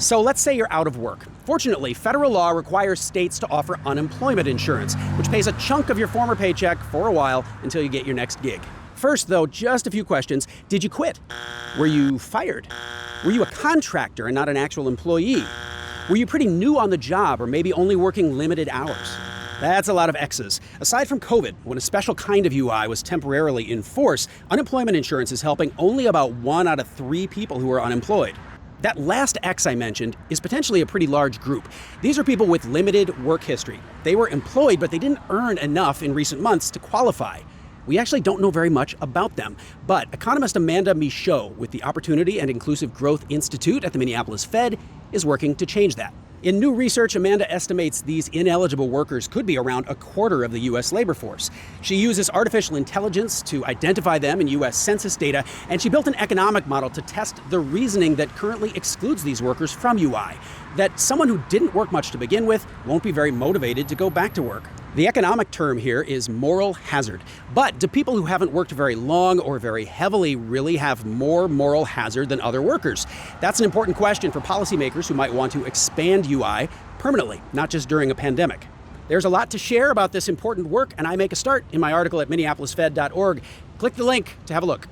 So let's say you're out of work. Fortunately, federal law requires states to offer unemployment insurance, which pays a chunk of your former paycheck for a while until you get your next gig. First, though, just a few questions. Did you quit? Were you fired? Were you a contractor and not an actual employee? Were you pretty new on the job or maybe only working limited hours? That's a lot of X's. Aside from COVID, when a special kind of UI was temporarily in force, unemployment insurance is helping only about 1 out of 3 people who are unemployed. That last X I mentioned is potentially a pretty large group. These are people with limited work history. They were employed, but they didn't earn enough in recent months to qualify. We actually don't know very much about them, but economist Amanda Michaud with the Opportunity and Inclusive Growth Institute at the Minneapolis Fed is working to change that. In new research, Amanda estimates these ineligible workers could be around a quarter of the U.S. labor force. She uses artificial intelligence to identify them in U.S. Census data, and she built an economic model to test the reasoning that currently excludes these workers from UI, that someone who didn't work much to begin with won't be very motivated to go back to work. The economic term here is moral hazard. But do people who haven't worked very long or very heavily really have more moral hazard than other workers? That's an important question for policymakers who might want to expand UI permanently, not just during a pandemic. There's a lot to share about this important work, and I make a start in my article at minneapolisfed.org. Click the link to have a look.